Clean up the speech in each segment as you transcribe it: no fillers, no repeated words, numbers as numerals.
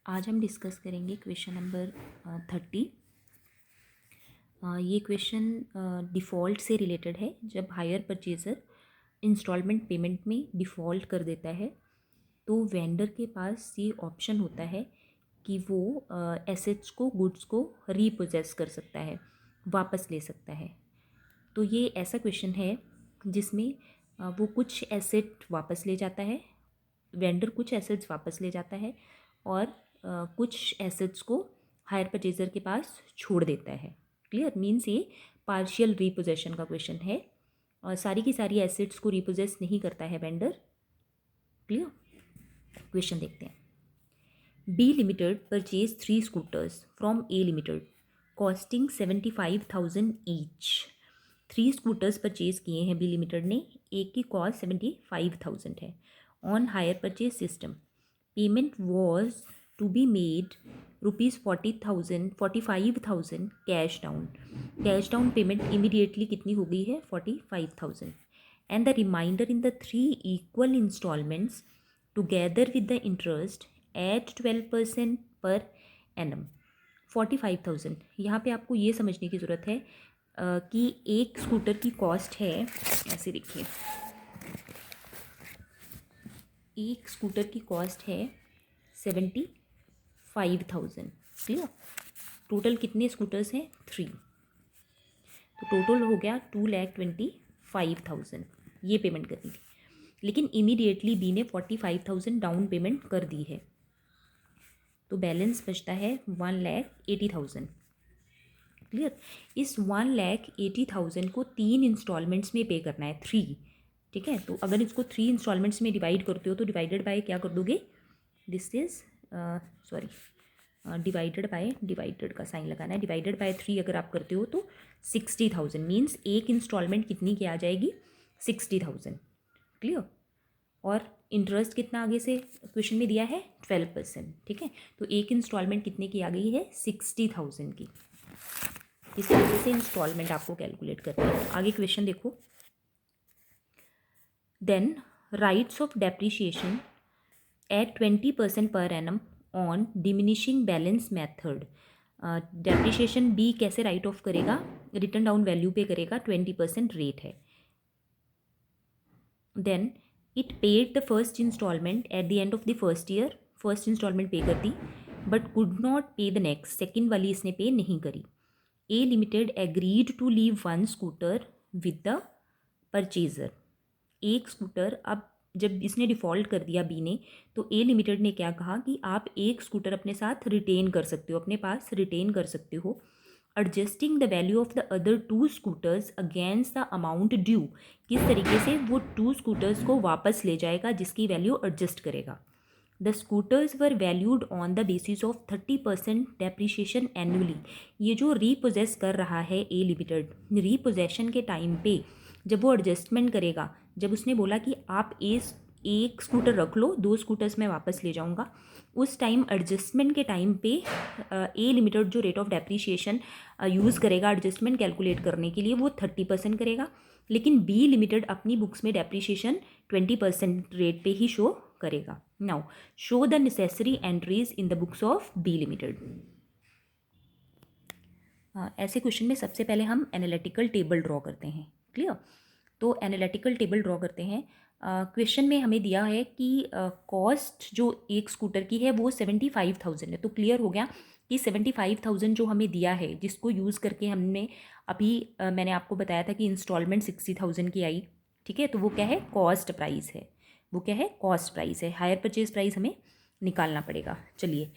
आज हम डिस्कस करेंगे क्वेश्चन नंबर 30। ये क्वेश्चन डिफ़ॉल्ट से रिलेटेड है। जब हायर परचेज़र इंस्टॉलमेंट पेमेंट में डिफ़ॉल्ट कर देता है तो वेंडर के पास ये ऑप्शन होता है कि वो एसेट्स को, गुड्स को रीपोजेस कर सकता है, वापस ले सकता है। तो ये ऐसा क्वेश्चन है जिसमें वो कुछ एसेट वापस ले जाता है, वेंडर कुछ एसेट्स वापस ले जाता है और कुछ एसेट्स को हायर परचेजर के पास छोड़ देता है। क्लियर? मीन्स ये पार्शियल रीपोजेशन का क्वेश्चन है और सारी की सारी एसेट्स को रीपोजेस नहीं करता है वेंडर। क्लियर? क्वेश्चन देखते हैं। B limited purchase 3 scooters from A limited costing 75,000 each. 3 scooters purchase किए हैं बी लिमिटेड ने, एक की कॉस्ट 75,000 है। On hire purchase system payment was to be made ₹45,000 cash down payment immediately कितनी हो गई है? 45,000 and the reminder in the 3 equal instalments together with the interest at 12% per annum. 45,000। यहाँ पे आपको ये समझने की ज़रूरत है कि एक स्कूटर की कॉस्ट है, ऐसे देखिए, एक स्कूटर की कॉस्ट है 75,000। क्लियर? टोटल कितने स्कूटर्स हैं? 3। तो टोटल हो गया 2,25,000। ये पेमेंट करनी थी, लेकिन इमीडिएटली बी ने 45,000 डाउन पेमेंट कर दी है, तो बैलेंस बचता है 1,80,000। क्लियर? इस 1,80,000 को 3 इंस्टॉलमेंट्स में पे करना है, 3। ठीक है, तो अगर इसको 3 इंस्टॉलमेंट्स में डिवाइड करते हो तो डिवाइडेड बाय क्या कर दोगे? This is sorry, divided by, divided का साइन लगाना है, डिवाइडेड बाय 3 अगर आप करते हो तो 60,000 मीन्स एक इंस्टॉलमेंट कितनी की आ जाएगी? 60,000। क्लियर? और इंटरेस्ट कितना आगे से क्वेश्चन में दिया है? 12%। ठीक है, तो एक इंस्टॉलमेंट कितने की आ गई है? 60,000 की। इस तरीके से इंस्टॉलमेंट आपको कैलकुलेट करना है। आगे क्वेश्चन देखो। Then writes off depreciation at 20% per annum on diminishing balance method. Depreciation B कैसे राइट ऑफ करेगा? रिटर्न डाउन वैल्यू पे करेगा, 20% रेट है। Then it paid the first instalment at the end of the first year. First instalment pay कर दी but could not pay the next, second वाली इसने pay नहीं करी। A limited agreed to leave 1 scooter with the purchaser. एक scooter, अब जब इसने डिफ़ॉल्ट कर दिया बी ने, तो ए लिमिटेड ने क्या कहा कि आप एक स्कूटर अपने साथ रिटेन कर सकते हो, अपने पास रिटेन कर सकते हो, adjusting the value of the other 2 scooters against the amount due. किस तरीके से? वो 2 स्कूटर्स को वापस ले जाएगा जिसकी वैल्यू एडजस्ट करेगा। The scooters were valued on the basis of 30% depreciation annually. ये जो रीपोजेस कर रहा है ए लिमिटेड, रीपोजेशन के टाइम पे जब वो एडजस्टमेंट करेगा, जब उसने बोला कि आप एक स्कूटर रख लो, 2 स्कूटर्स मैं वापस ले जाऊंगा, उस टाइम एडजस्टमेंट के टाइम पे ए लिमिटेड जो रेट ऑफ डेप्रिशिएशन यूज़ करेगा एडजस्टमेंट कैलकुलेट करने के लिए वो 30% करेगा, लेकिन बी लिमिटेड अपनी बुक्स में डेप्रिशिएशन 20% रेट पे ही शो करेगा। Now show the necessary entries in the books of B limited. ऐसे क्वेश्चन में सबसे पहले हम एनालिटिकल टेबल ड्रॉ करते हैं। क्लियर? तो एनालिटिकल टेबल ड्रॉ करते हैं। क्वेश्चन में हमें दिया है कि कॉस्ट जो एक स्कूटर की है वो 75,000 है, तो क्लियर हो गया कि 75,000 जो हमें दिया है, जिसको यूज़ करके हमने अभी मैंने आपको बताया था कि इंस्टॉलमेंट 60,000 की आई। ठीक है, तो वो क्या है? कॉस्ट प्राइस है। वो क्या है? कॉस्ट प्राइस है। हायर परचेज प्राइस हमें निकालना पड़ेगा। चलिए,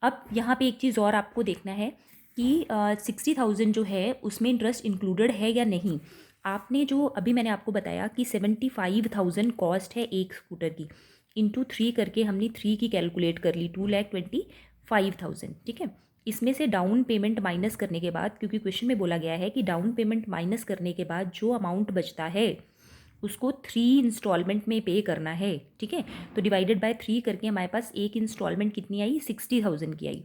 अब यहाँ पे एक चीज़ और आपको देखना है कि 60,000 जो है उसमें इंटरेस्ट इंक्लूडेड है या नहीं। आपने जो अभी मैंने आपको बताया कि 75,000 कॉस्ट है एक स्कूटर की, इंटू 3 करके हमने 3 की कैलकुलेट कर ली, 2,25,000। ठीक है, इसमें से डाउन पेमेंट माइनस करने के बाद, क्योंकि क्वेश्चन में बोला गया है कि डाउन पेमेंट माइनस करने के बाद जो अमाउंट बचता है उसको 3 इंस्टॉलमेंट में पे करना है। ठीक है, तो डिवाइडेड बाय 3 करके हमारे पास एक इंस्टॉलमेंट कितनी आई? 60,000 की आई।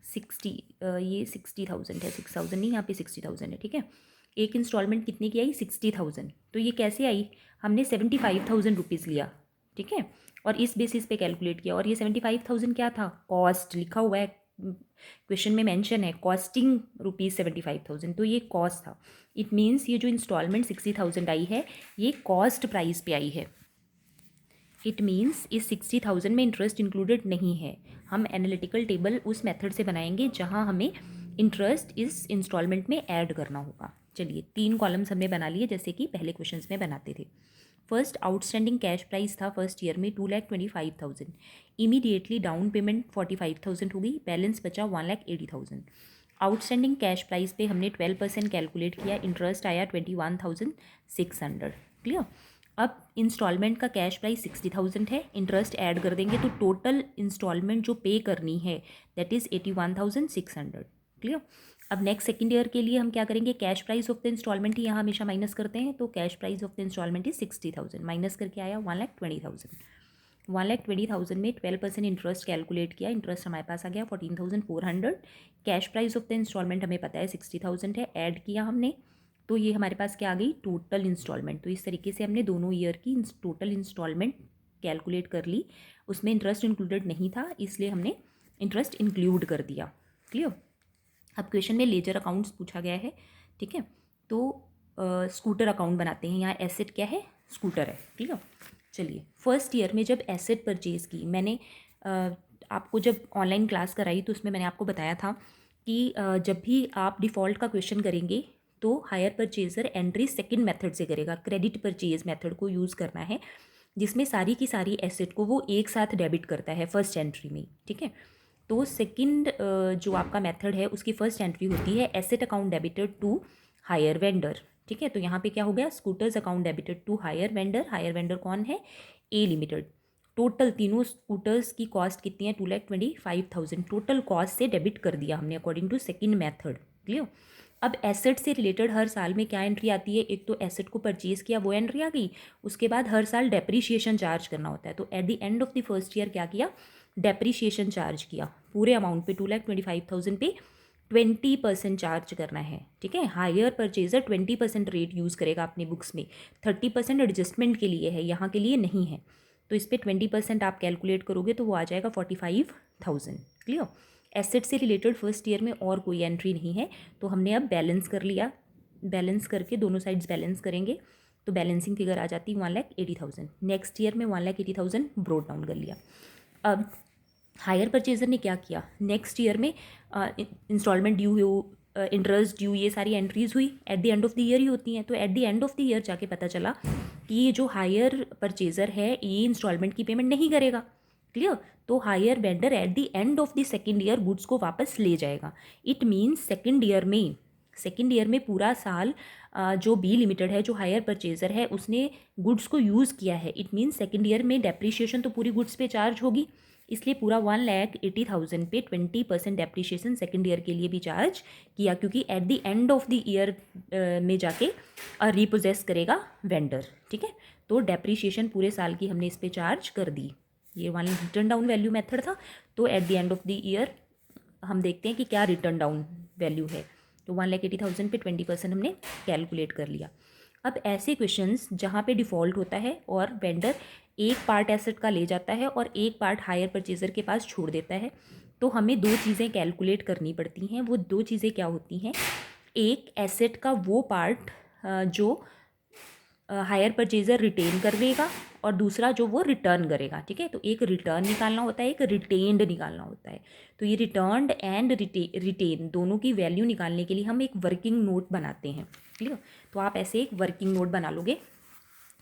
60, ये 60,000 है, 6,000 नहीं, यहाँ पे 60,000 है। ठीक है, एक इंस्टॉलमेंट कितने की आई? 60,000। तो ये कैसे आई? हमने 75,000 रुपीज़ लिया, ठीक है, और इस बेसिस पे कैलकुलेट किया। और ये 75,000 क्या था, कॉस्ट लिखा हुआ है, क्वेश्चन में मेंशन है कॉस्टिंग ₹75,000, तो ये कॉस्ट था। इट मीन्स ये जो इंस्टॉलमेंट 60,000 आई है ये कॉस्ट प्राइस पे आई है। इट मीन्स इस 60,000 में इंटरेस्ट इंक्लूडेड नहीं है। हम एनालिटिकल टेबल उस मेथड से बनाएंगे जहां हमें इंटरेस्ट इस इंस्टॉलमेंट में ऐड करना होगा। चलिए 3 कॉलम्स हमने बना लिए जैसे कि पहले क्वेश्चंस में बनाते थे। फर्स्ट आउटस्टैंडिंग कैश प्राइस था फर्स्ट ईयर में 2,25,000। इमीडिएटली डाउन पेमेंट 45,000 हो गई, बैलेंस बचा 1,80,000। आउटस्टैंडिंग कैश प्राइस पे हमने 12% कैलकुलेट किया, इंटरेस्ट आया 21,600। क्लियर। अब इंस्टॉलमेंट का कैश प्राइस 60,000 है, इंटरेस्ट ऐड कर देंगे तो टोटल इंस्टॉलमेंट जो पे करनी है दैट इज़ 81,600। क्लियर। अब नेक्स्ट सेकेंड ईयर के लिए हम क्या करेंगे, cash price of the instalment ही यहाँ हमेशा माइनस करते हैं, तो cash price of the instalment is 60,000, minus करके आया 1,20,000। 1,20,000 में 12% इंटरेस्ट कैलकुलेट किया, इंटरेस्ट हमारे पास आ गया 14,400। Cash price of the instalment हमें पता है 60,000 है, ऐड किया हमने तो ये हमारे पास क्या आ गई, टोटल इंस्टॉलमेंट। तो इस तरीके से हमने दोनों ईयर की टोटल इंस्टॉलमेंट कैलकुलेट कर ली। उसमें इंटरेस्ट इंक्लूडेड नहीं था इसलिए हमने इंटरेस्ट इंक्लूड कर दिया। क्लियर। अब क्वेश्चन में लेजर अकाउंट्स पूछा गया है, ठीक है, तो स्कूटर अकाउंट बनाते हैं। यहाँ एसेट क्या है, स्कूटर है। क्लियर। चलिए फर्स्ट ईयर में जब एसेट परचेज़ की मैंने आपको जब ऑनलाइन क्लास कराई तो उसमें मैंने आपको बताया था कि जब भी आप डिफ़ॉल्ट का क्वेश्चन करेंगे तो hire purchaser entry second method से करेगा, क्रेडिट परचेज मेथड को यूज़ करना है जिसमें सारी की सारी एसेट को वो एक साथ डेबिट करता है फर्स्ट एंट्री में। ठीक है, तो सेकंड जो आपका मेथड है उसकी फर्स्ट एंट्री होती है asset account debited to hire vendor. ठीक है, तो यहाँ पे क्या हो गया, scooters account debited to hire vendor. Hire vendor कौन है, ए लिमिटेड। टोटल तीनों स्कूटर्स की कॉस्ट कितनी है, 2,25,000 टोटल कॉस्ट से डेबिट कर दिया हमने according to second method. Clear. अब एसेट से रिलेटेड हर साल में क्या एंट्री आती है, एक तो एसेट को परचेज किया वो एंट्री आ गई, उसके बाद हर साल डेप्रीशिएशन चार्ज करना होता है। तो at the end of the first year क्या किया, डेप्रीशिएशन चार्ज किया पूरे अमाउंट पे 2,25,000 पे 20% चार्ज करना है। ठीक है, हायर परचेजर 20% रेट यूज़ करेगा अपनी बुक्स में, 30% एडजस्टमेंट के लिए है, यहाँ के लिए नहीं है। तो इस पर 20% आप कैलकुलेट करोगे तो वो आ जाएगा 45,000। क्लियर। एसेट से रिलेटेड फर्स्ट ईयर में और कोई एंट्री नहीं है, तो हमने अब बैलेंस कर लिया। बैलेंस करके दोनों साइड्स बैलेंस करेंगे तो बैलेंसिंग फिगर आ जाती 1,80,000। नेक्स्ट ईयर में 1,80,000 ब्रोट डाउन कर लिया। अब हायर परचेजर ने क्या किया, नेक्स्ट ईयर में इंस्टॉलमेंट ड्यू हो, इंटरेस्ट ड्यू, ये सारी एंट्रीज हुई at the end of the year ही होती हैं। तो at the end of the year जाके पता चला कि ये जो हायर परचेजर है ये इंस्टॉलमेंट की पेमेंट नहीं करेगा। क्लियर। तो higher vendor at the end of the second year goods को वापस ले जाएगा। इट मीन्स सेकेंड ईयर में पूरा साल जो बी लिमिटेड है, जो हायर परचेजर है, उसने गुड्स को यूज़ किया है। इट मीन्स सेकेंड ईयर में डेप्रीशिएशन तो पूरी गुड्स पे चार्ज होगी, इसलिए पूरा 1,80,000 पे 20% डेप्रीशिएशन सेकेंड ईयर के लिए भी चार्ज किया, क्योंकि eight the end of the year में जाके रिपोजेस करेगा वेंडर। ठीक है, तो डेप्रीशिएशन पूरे साल की हमने इस पर चार्ज कर दी। ये वाली रिटर्न डाउन वैल्यू मेथड था। तो at the end of the year हम देखते हैं कि क्या रिटर्न डाउन वैल्यू है। तो 1,80,000 पे 20% हमने कैलकुलेट कर लिया। अब ऐसे क्वेश्चंस जहाँ पे डिफ़ॉल्ट होता है और वेंडर एक पार्ट एसेट का ले जाता है और एक पार्ट हायर परचेजर के पास छोड़ देता है, तो हमें दो चीज़ें कैलकुलेट करनी पड़ती हैं। वो दो चीज़ें क्या होती हैं, एक एसेट का वो पार्ट जो हायर परचेजर रिटेन कर देगा और दूसरा जो वो रिटर्न करेगा। ठीक है, तो एक रिटर्न निकालना होता है, एक रिटेन्ड निकालना होता है। तो ये रिटर्न्ड एंड रिटेन दोनों की वैल्यू निकालने के लिए हम एक वर्किंग नोट बनाते हैं। क्लियर। तो आप ऐसे एक वर्किंग नोट बना लोगे।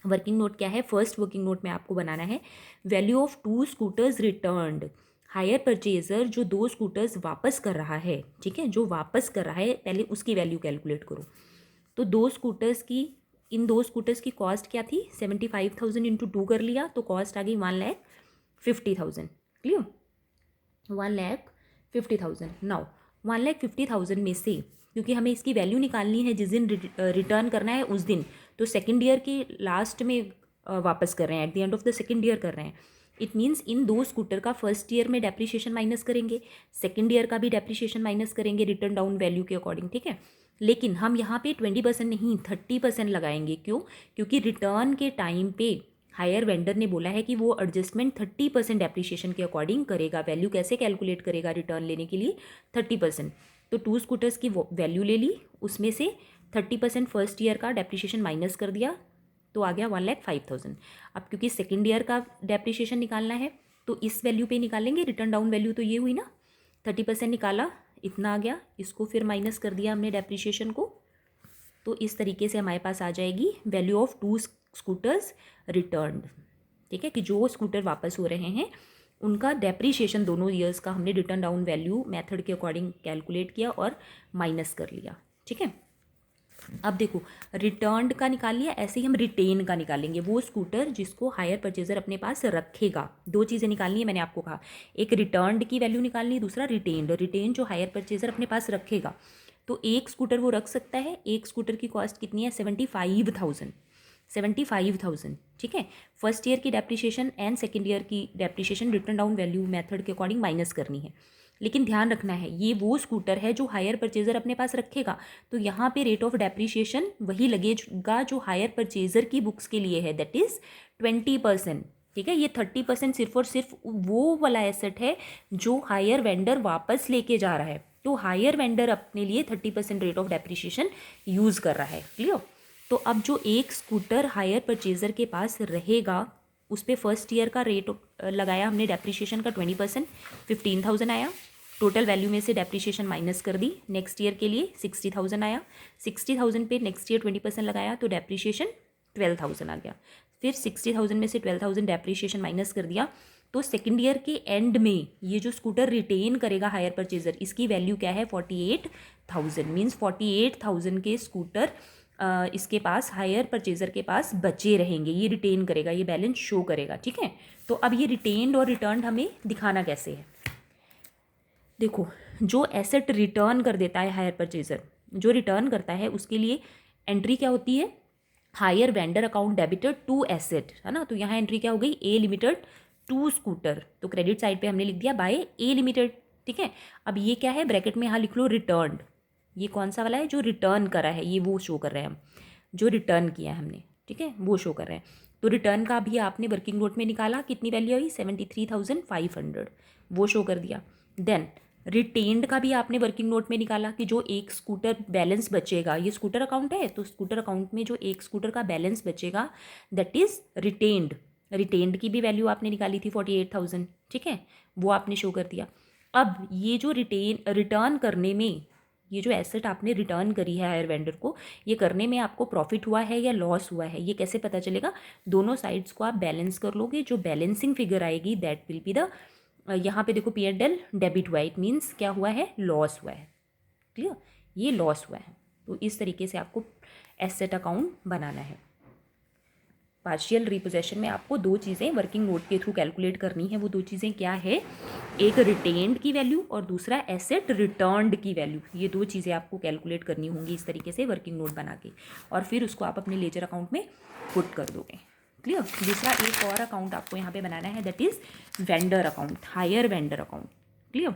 वर्किंग नोट क्या है, फर्स्ट वर्किंग नोट में आपको बनाना है value of 2 scooters returned. Hire purchaser जो 2 स्कूटर्स वापस कर रहा है, ठीक है, जो वापस कर रहा है पहले उसकी वैल्यू कैलकुलेट करो। तो इन दो स्कूटर्स की कॉस्ट क्या थी, 75,000 इंटू 2 कर लिया तो कॉस्ट आ गई 1,50,000। क्लियर, 1,50,000। नाउ 1,50,000 में से, क्योंकि हमें इसकी वैल्यू निकालनी है जिस दिन रिटर्न करना है उस दिन, तो सेकेंड ईयर के लास्ट में वापस कर रहे हैं, eight the end of the second year कर रहे हैं। इट मीन्स इन दो स्कूटर का फर्स्ट ईयर में डेप्रीशिएशन माइनस करेंगे, सेकेंड ईयर का भी डेप्रीशिएशन माइनस करेंगे रिटर्न डाउन वैल्यू के अकॉर्डिंग। ठीक है, लेकिन हम यहाँ पे 20% नहीं 30% लगाएंगे। क्यों, क्योंकि रिटर्न के टाइम पे हायर वेंडर ने बोला है कि वो एडजस्टमेंट 30% डेप्रिसिएशन के अकॉर्डिंग करेगा। वैल्यू कैसे कैलकुलेट करेगा रिटर्न लेने के लिए? 30%। तो 2 स्कूटर्स की वैल्यू ले ली, उसमें से 30% फर्स्ट ईयर का डेप्रिसिएशन माइनस कर दिया, तो आ गया 1,05,000। अब क्योंकि सेकेंड ईयर का डेप्रिसिएशन निकालना है तो इस वैल्यू पे निकालेंगे। रिटर्न डाउन वैल्यू तो ये हुई ना, 30% निकाला, इतना आ गया, इसको फिर माइनस कर दिया हमने डेप्रिसिएशन को। तो इस तरीके से हमारे पास आ जाएगी वैल्यू ऑफ 2 स्कूटर्स रिटर्न्ड। ठीक है, कि जो स्कूटर वापस हो रहे हैं उनका डेप्रिसिएशन दोनों ईयर्स का हमने रिटर्न डाउन वैल्यू मेथड के अकॉर्डिंग कैलकुलेट किया और माइनस कर लिया। ठीक है, अब देखो रिटर्न्ड का निकाल लिया, ऐसे ही हम रिटेन का निकालेंगे। वो स्कूटर जिसको हायर परचेजर अपने पास रखेगा। दो चीज़ें निकालनी है, मैंने आपको कहा, एक रिटर्न्ड की वैल्यू निकालनी है, दूसरा रिटेन्ड। रिटेन जो हायर परचेजर अपने पास रखेगा, तो एक स्कूटर वो रख सकता है। एक स्कूटर की कॉस्ट कितनी है? 75,000। 75,000। ठीक है, फर्स्ट ईयर की डेप्रिसिएशन एंड सेकेंड ईयर की depreciation return down value method के अकॉर्डिंग माइनस करनी है। लेकिन ध्यान रखना है, ये वो स्कूटर है जो हायर परचेजर अपने पास रखेगा, तो यहाँ पे रेट ऑफ डेप्रिसिएशन वही लगेगा जो हायर परचेजर की बुक्स के लिए है, दैट इज़ 20%। ठीक है, ये 30% सिर्फ और सिर्फ वो वाला एसेट है जो हायर वेंडर वापस लेके जा रहा है। तो हायर वेंडर अपने लिए 30% रेट ऑफ डेप्रिसिएशन यूज़ कर रहा है। क्लियर? तो अब जो एक स्कूटर हायर परचेजर के पास रहेगा उस पर फर्स्ट ईयर का रेट लगाया हमने डेप्रिसिएशन का 20%, 15,000 आया। टोटल वैल्यू में से डेप्रिसिएशन माइनस कर दी। नेक्स्ट ईयर के लिए 60,000 आया। 60,000 पे नेक्स्ट ईयर 20% लगाया तो डेप्रिसिएशन 12,000 आ गया। फिर 60,000 में से 12,000 डेप्रिसिएशन माइनस कर दिया, तो सेकेंड ईयर के एंड में ये जो स्कूटर रिटेन करेगा हायर परचेजर, इसकी वैल्यू क्या है? 48,000। मीन्स 48,000 के स्कूटर इसके पास, हायर परचेजर के पास बचे रहेंगे। ये रिटेन करेगा, ये बैलेंस शो करेगा। ठीक है, तो अब ये रिटेन्ड और रिटर्न हमें दिखाना कैसे है? देखो, जो एसेट रिटर्न कर देता है हायर परचेजर, जो रिटर्न करता है उसके लिए एंट्री क्या होती है? Hire vendor account debited to asset, है ना। तो यहाँ एंट्री क्या हो गई? A limited to scooter. तो क्रेडिट साइड पे हमने लिख दिया बाय ए लिमिटेड। ठीक है, अब ये क्या है? ब्रैकेट में यहाँ लिख लो रिटर्न्ड। ये कौन सा वाला है? जो रिटर्न करा है, ये वो शो कर रहे हैं हम, जो रिटर्न किया है हमने। ठीक है, वो शो कर रहे हैं। तो रिटर्न का भी आपने वर्किंग नोट में निकाला, कितनी वैल्यू आई? 73,500, वो शो कर दिया। देन रिटेन्ड का भी आपने वर्किंग नोट में निकाला कि जो एक स्कूटर बैलेंस बचेगा, ये स्कूटर अकाउंट है तो स्कूटर अकाउंट में जो एक स्कूटर का बैलेंस बचेगा दैट इज रिटेन्ड। रिटेन्ड की भी वैल्यू आपने निकाली थी 48,000। ठीक है, वो आपने शो कर दिया। अब ये जो रिटर्न करने में, ये जो एसेट आपने रिटर्न करी है हायर वेंडर को, ये करने में आपको प्रॉफिट हुआ है या लॉस हुआ है, ये कैसे पता चलेगा? दोनों साइड्स को आप बैलेंस कर लोगे, जो बैलेंसिंग फिगर आएगी दैट विल बी द, यहाँ पे देखो P&L डेबिट हुआ है, इट मीन्स क्या हुआ है? लॉस हुआ है। क्लियर? ये लॉस हुआ है। तो इस तरीके से आपको एसेट अकाउंट बनाना है। पार्शियल रिपोजेशन में आपको दो चीज़ें वर्किंग नोट के थ्रू कैलकुलेट करनी है। वो दो चीज़ें क्या है? एक रिटेन्ड की वैल्यू और दूसरा एसेट रिटर्न्ड की वैल्यू। ये दो चीज़ें आपको कैलकुलेट करनी होंगी इस तरीके से वर्किंग नोट बना के, और फिर उसको आप अपने लेजर अकाउंट में पुट कर दोगे। क्लियर? दूसरा एक और अकाउंट आपको यहाँ पे बनाना है, that is vendor account, higher vendor account. Clear?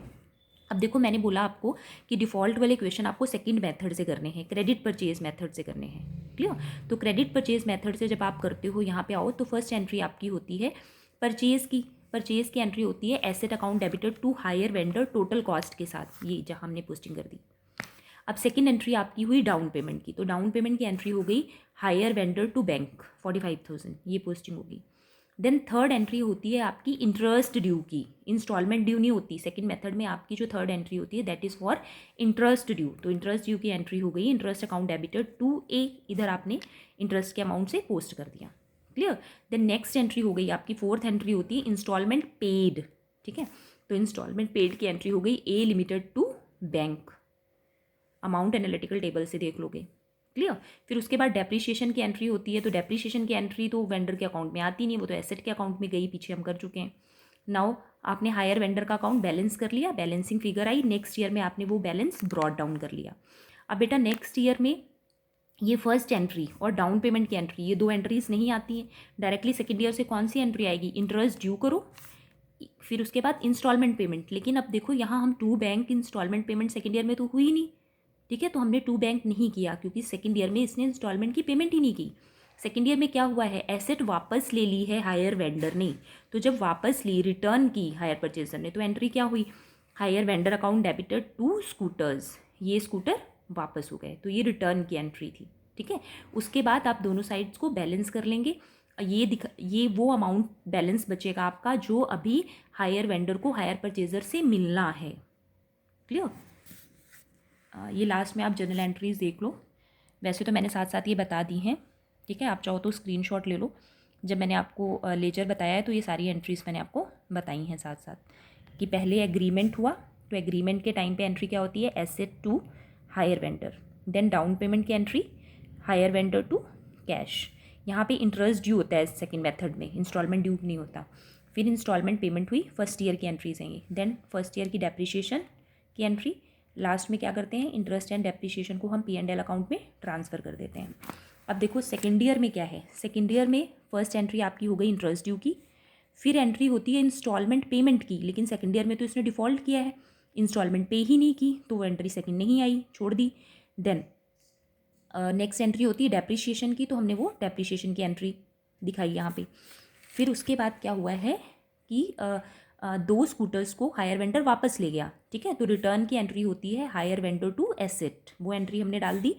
अब देखो, मैंने बोला आपको कि डिफ़ॉल्ट वाले क्वेश्चन आपको सेकंड मेथड से करने हैं, क्रेडिट परचेज मेथड से करने हैं। क्लियर? तो क्रेडिट परचेज मेथड से जब आप करते हो, यहाँ पे आओ तो फर्स्ट एंट्री आपकी होती है परचेज की। परचेज की एंट्री होती है asset account debited to hire vendor total cost के साथ, ये जहाँ हमने पोस्टिंग कर दी। अब सेकंड एंट्री आपकी हुई डाउन पेमेंट की, तो डाउन पेमेंट की एंट्री हो गई हायर वेंडर टू बैंक 45,000, ये पोस्टिंग होगी। देन थर्ड एंट्री होती है आपकी इंटरेस्ट ड्यू की। इंस्टॉलमेंट ड्यू नहीं होती सेकंड मेथड में। आपकी जो थर्ड एंट्री होती है that is for interest due. तो इंटरेस्ट ड्यू की एंट्री हो गई इंटरेस्ट अकाउंट डेबिटेड टू ए, इधर आपने इंटरेस्ट के अमाउंट से पोस्ट कर दिया। क्लियर? देन नेक्स्ट एंट्री हो गई आपकी, फोर्थ एंट्री होती है इंस्टॉलमेंट पेड। ठीक है, तो इंस्टॉलमेंट पेड की एंट्री हो गई A limited to bank. Amount analytical table से देख लोगे। क्लियर? फिर उसके बाद डेप्रीशिएशन की एंट्री होती है, तो डेप्रीशिएशन की एंट्री तो वेंडर के अकाउंट में आती नहीं, वो तो एसेट के अकाउंट में गई, पीछे हम कर चुके हैं। नाउ आपने हायर वेंडर का अकाउंट बैलेंस कर लिया, बैलेंसिंग फिगर आई, नेक्स्ट ईयर में आपने वो बैलेंस ब्रॉड डाउन कर लिया। अब बेटा नेक्स्ट ईयर में ये फर्स्ट एंट्री और डाउन पेमेंट की एंट्री, ये दो एंट्रीज नहीं आती हैं। डायरेक्टली सेकेंड ईयर से कौन सी एंट्री आएगी? इंटरेस्ट ड्यू करो, फिर उसके बाद इंस्टॉलमेंट पेमेंट। लेकिन अब देखो यहाँ हम to bank instalment payment second year में तो हुई नहीं। ठीक है, तो हमने टू बैंक नहीं किया क्योंकि सेकेंड ईयर में इसने इंस्टॉलमेंट की पेमेंट ही नहीं की। सेकेंड ईयर में क्या हुआ है, एसेट वापस ले ली है हायर वेंडर ने, तो जब वापस ली, रिटर्न की हायर परचेजर ने, तो एंट्री क्या हुई, higher vendor account debited 2 scooters, ये स्कूटर वापस हो गए, तो ये रिटर्न की एंट्री थी। ठीक है, उसके बाद आप दोनों साइड्स को बैलेंस कर लेंगे, ये वो अमाउंट बैलेंस बचेगा आपका जो अभी हायर वेंडर को हायर परचेजर से मिलना है। क्लियर? ये लास्ट में आप जर्नल एंट्रीज देख लो, वैसे तो मैंने साथ साथ ये बता दी हैं। ठीक है, आप चाहो तो स्क्रीनशॉट ले लो, जब मैंने आपको लेजर बताया है तो ये सारी एंट्रीज मैंने आपको बताई हैं साथ साथ, कि पहले एग्रीमेंट हुआ, तो एग्रीमेंट के टाइम पे एंट्री क्या होती है, asset to hire vendor, then down payment की entry, hire vendor to cash, यहाँ पे इंटरेस्ट ड्यू होता है सेकंड मेथड में, इंस्टॉलमेंट ड्यू नहीं होता। फिर इंस्टॉलमेंट पेमेंट हुई, फर्स्ट ईयर की एंट्रीज हैं ये, देन फर्स्ट ईयर की डेप्रिशिएशन की एंट्री, लास्ट में क्या करते हैं, इंटरेस्ट एंड डेप्रिशिएशन को हम P&L अकाउंट में ट्रांसफ़र कर देते हैं। अब देखो सेकेंड ईयर में क्या है, सेकेंड ईयर में फर्स्ट एंट्री आपकी हो गई इंटरेस्ट ड्यू की, फिर एंट्री होती है इंस्टॉलमेंट पेमेंट की, लेकिन सेकेंड ईयर में तो इसने डिफ़ॉल्ट किया है, इंस्टॉलमेंट पे ही नहीं की, तो वो एंट्री सेकेंड नहीं आई, छोड़ दी। देन नेक्स्ट एंट्री होती है डेप्रिशिएशन की, तो हमने वो डेप्रिशिएशन की एंट्री दिखाई यहाँ पे। फिर उसके बाद क्या हुआ है कि 2 स्कूटर्स को हायर वेंडर वापस ले गया। ठीक है, तो रिटर्न की एंट्री होती है हायर वेंडर टू एसेट, वो एंट्री हमने डाल दी।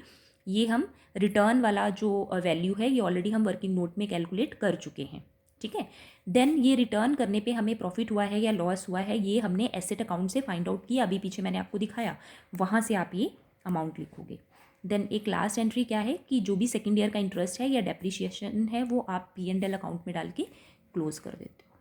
ये हम रिटर्न वाला जो वैल्यू है ये ऑलरेडी हम वर्किंग नोट में कैलकुलेट कर चुके हैं। ठीक है, देन ये रिटर्न करने पे हमें प्रॉफिट हुआ है या लॉस हुआ है, ये हमने एसेट अकाउंट से फाइंड आउट किया, अभी पीछे मैंने आपको दिखाया, वहाँ से आप ये अमाउंट लिखोगे। देन एक लास्ट एंट्री क्या है कि जो भी सेकेंड ईयर का इंटरेस्ट है या डेप्रिशिएशन है वो आप P&L अकाउंट में डाल के क्लोज कर देते हो।